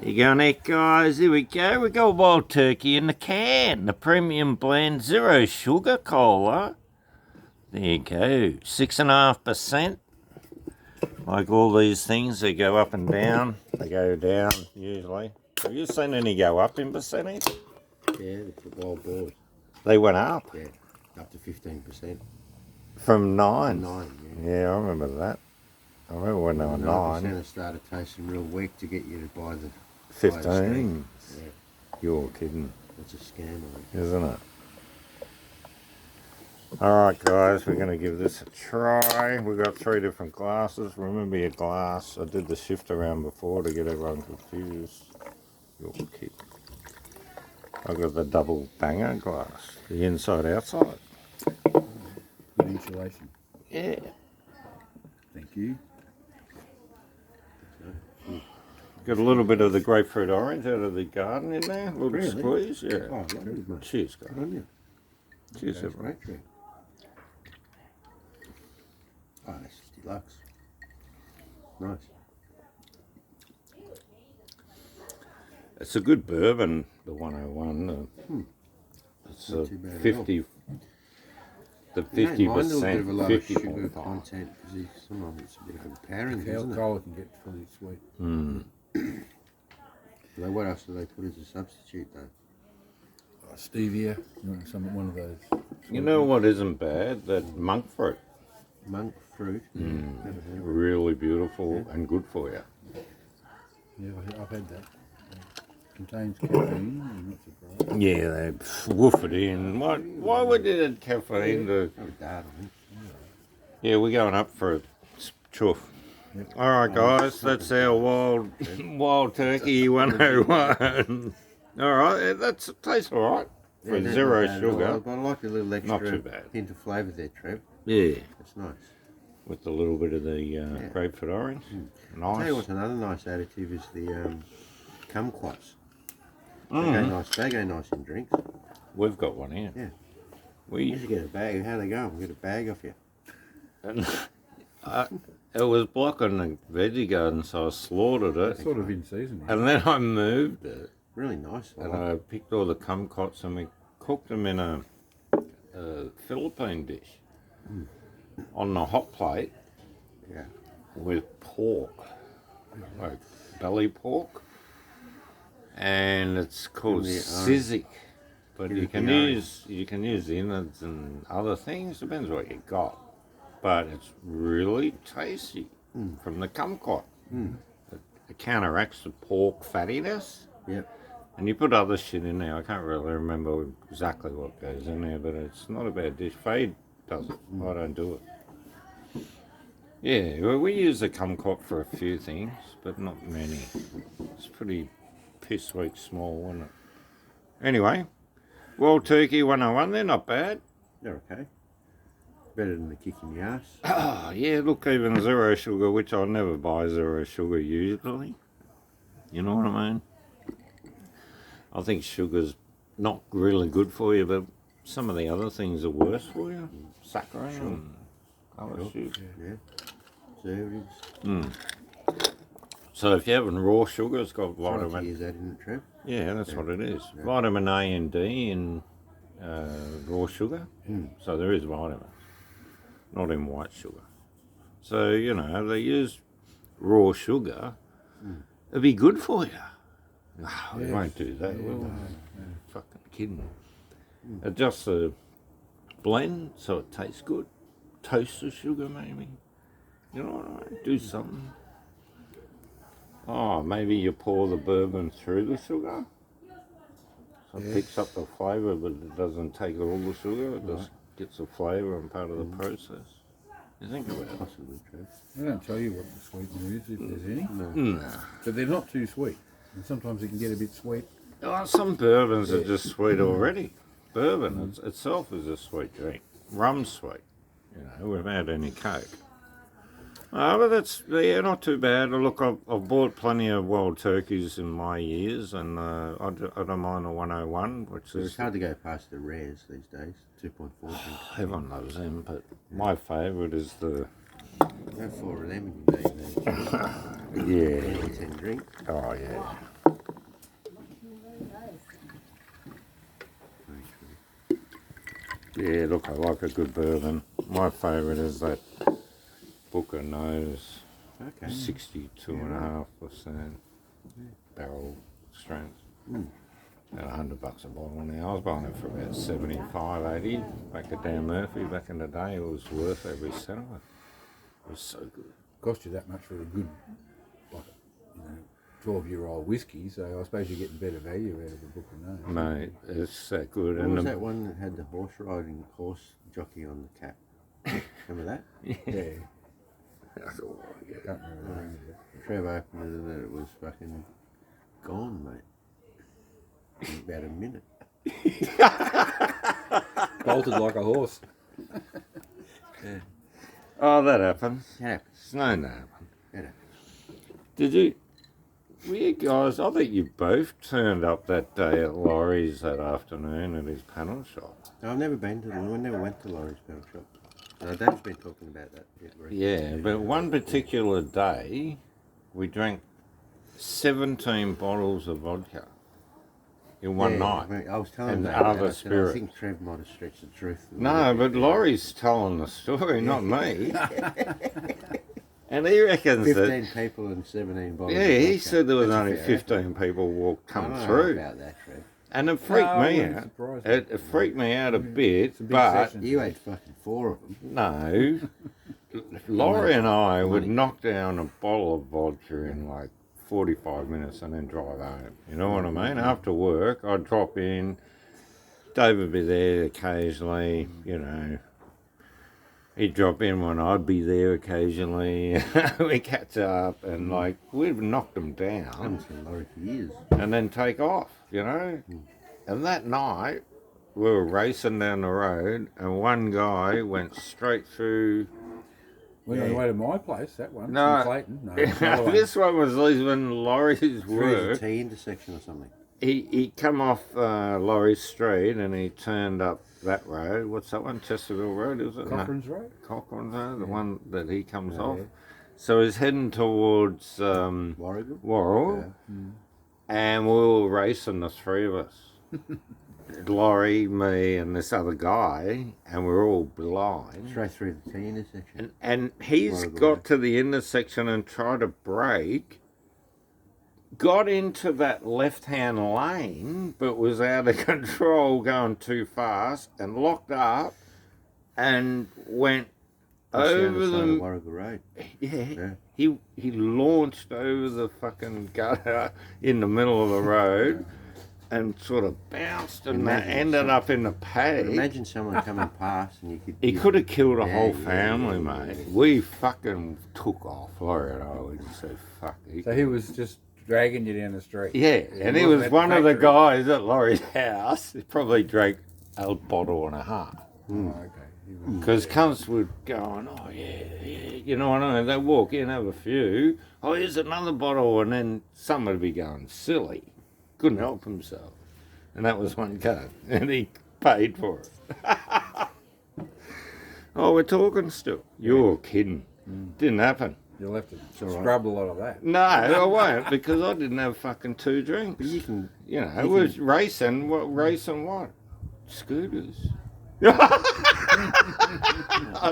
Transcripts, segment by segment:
You go next, guys. Here we go. We got Wild Turkey in the can. The premium blend, zero sugar cola. There you go. 6.5%. Like all these things, they go up and down. They go down usually. Have you seen any go up in percentage? Yeah, the wild boars. They went up. Yeah, up to 15%. From 9. 9, Yeah, I remember that. I remember when they were 9. It started tasting real weak to get you to buy the 15. Yeah, You're kidding, that's a scam, I think. isn't it? Alright guys, we're going to give this a try. We've got 3 different glasses. Remember your glass. I did the shift around before to get everyone confused. You're kidding. I've got the double banger glass. The inside outside. Good insulation. Yeah. Thank you. Got a little bit of the grapefruit orange out of the garden in there. A little Really? squeeze. Yeah. Oh, lovely, mate. Cheers guys. Good on you. Cheers That's everyone. great drink. Oh, that's deluxe. Nice. It's a good bourbon, the 101. It's Not a too bad at 50. The You don't mind a little 50%. bit of a lower 50 sugar content because sometimes it's a bit overpowering, The isn't it? alcohol can get fully sweet. Like, what else do they put as a substitute though? Stevia, one of those. You know what isn't bad? That monk fruit. Monk fruit. Never heard of it. Really beautiful and good for you. Yeah, I've had that. Contains caffeine, I'm not surprised. Yeah, they woof it in. Why would you add caffeine to... Oh, dad, I think. Yeah, we're going up for a chuff. Yep. All right, guys, that's our wild turkey 101. All right, that tastes all right for Yeah, zero not bad at all, sugar. But I like a little extra Not too bad. hint of flavour there, Trev. Yeah, That's nice. with a little bit of the grapefruit orange. I'll tell you Nice. what's another nice additive is the kumquats. They go nice in drinks. We've got one here. Yeah. We You should get a bag. How they go? We'll get a bag off you. and it was blocking the veggie garden, so I slaughtered it. Sort of in season. And then I moved it, Really nice. and I picked all the kumquats and we cooked them in a Philippine dish on the hot plate Yeah. with pork, like belly pork, and it's called In the, sizzik. But in you the can innards. use innards and other things. Depends what you got. But it's really tasty from the kumquat. It counteracts the pork fattiness. Yep. And you put other shit in there. I can't really remember exactly what goes in there, but it's not a bad dish. Fade does it. I don't do it. Yeah, well, we use the kumquat for a few things, but not many. It's pretty piss weak small, isn't it? Anyway, Wild Turkey 101, they're not bad. They're okay. Better than the kick in the ass. Oh, yeah, look, even zero sugar, which I'll never buy zero sugar usually. You know what I mean? I think sugar's not really good for you, but some of the other things are worse for you. Saccharin and other shit. Yeah. Preservatives. So if you're having raw sugar, it's got Right, vitamin. is that in it, Trev? Yeah, that's what it is. Vitamin A and D in raw sugar. So there is vitamins, not in white sugar. So, you know, they use raw sugar. It'd be good for you. No, we won't do that, will we? Fucking kidding. Adjust the blend so it tastes good. Toast the sugar, maybe. You know what I mean? Do something. Oh, maybe you pour the bourbon through the sugar. So it picks up the flavour, but it doesn't take all the sugar. It just gets the flavour and part of the process. You think about it. Possibly, Trev. They don't tell you what the sweetener is, if there's any. No. But they're not too sweet. And sometimes it can get a bit sweet. Oh, some bourbons are just sweet already. Bourbon itself is a sweet drink. Rum's sweet, you know, without any coke. But yeah, not too bad. Look, I've bought plenty of wild turkeys in my years, and I don't mind the 101, which It's is... hard to go past the rares these days. 2.4 drinks. Everyone loves them, but my favourite is the... Go 4 of them and you know Yeah. 10 drink. Oh, yeah. Yeah, look, I like a good bourbon. My favourite is that Booker Nose, Okay. 62.5% barrel strength. Mm. At $100 a bottle now. I was buying it for about 75, 80 back at Dan Murphy back in the day. It was worth every cent of it. It was so good. Cost you that much for a good, like, 12-year-old whiskey, so I suppose you're getting better value out of the Book of Nose. Mate, it's that good. What And was the- that one that had the horse jockey on the cap? Remember that? Yeah, That's all I get. can't remember the name of it. Trev opened it and it was fucking gone, mate. In about a minute. Bolted like a horse. Oh, that happens. Yeah. It's known to happen. Yeah. Did you? Were you guys? I think you both turned up that day at Laurie's that afternoon at his panel shop. No, I've never been to them. I never went to Laurie's panel shop. Dave's been talking about that. Yeah, but one particular day, we drank 17 bottles of vodka in one night. I was telling And him other that. I spirits. think Trev might have stretched the truth. a No, little but bit. Laurie's telling the story, not me. And he reckons 15 that. people and 17 bottles. Yeah, of he vodka. said there was That's a only fair 15 people I come don't know through. about that, Trev. And it freaked No, I me wouldn't out. surprise me. It freaked me out a bit, It's a big but session. You ate fucking 4 of them. no. Laurie and I would Money. knock down a bottle of vodka in like 45 minutes and then drive home. You know what I mean? After work, I'd drop in. Dave would be there occasionally, you know. He'd drop in when I'd be there occasionally. We catch up and like we'd knock them I down haven't seen Laurie for years. and then take off, you know. And that night we were racing down the road and one guy went straight through. Went on the way to my place, that one. No. In Clayton. No, another one. This one was leaving Laurie's Through work. the T intersection or something. He come off Laurie Street and he turned up that road. What's that one? Chesterville Road, is it? Cochrane's Road. No, Cochrane's Road, the one that he comes Yeah, off. yeah. So he's heading towards Warrigal? Worrell, and we were racing, the three of us. Laurie, me, and this other guy, and we're all blind. Straight through the T intersection. And he's Warrigal got Road. to the intersection and tried to brake. Got into that left-hand lane, but was out of control, going too fast, and locked up, and went Just down over the side of the. Warrigal Road. Yeah, Yeah. he launched over the fucking gutter in the middle of the road, and sort of bounced and Imagine ended some- up in the But paddock. imagine someone coming past and you could... He could have killed a Yeah, whole yeah, family, yeah, mate. yeah. We fucking took off, Laurie and I. We just said, fuck. So he was just dragging you down the street. Yeah, and he wasn't was at one of the factory. guys at Laurie's house. He probably drank a bottle and a half. Oh, okay. He was- Because cunts would go on, oh yeah, you know what I mean? They walk in, have a few. Oh, here's another bottle, and then someone would be going silly. Couldn't help himself. And that was one cunt, and he paid for it. Oh, we're talking still. You're kidding. Didn't happen. You'll have to all right. scrub a lot of that. No, I won't, because I didn't have fucking 2 drinks. But you can... You know, it You was racing. What racing? What? Scooters. I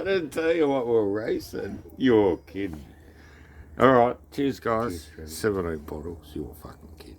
didn't tell you what we're racing. You're kidding. All right, cheers, guys. Cheers, Trevor. 17 bottles. You're fucking kidding.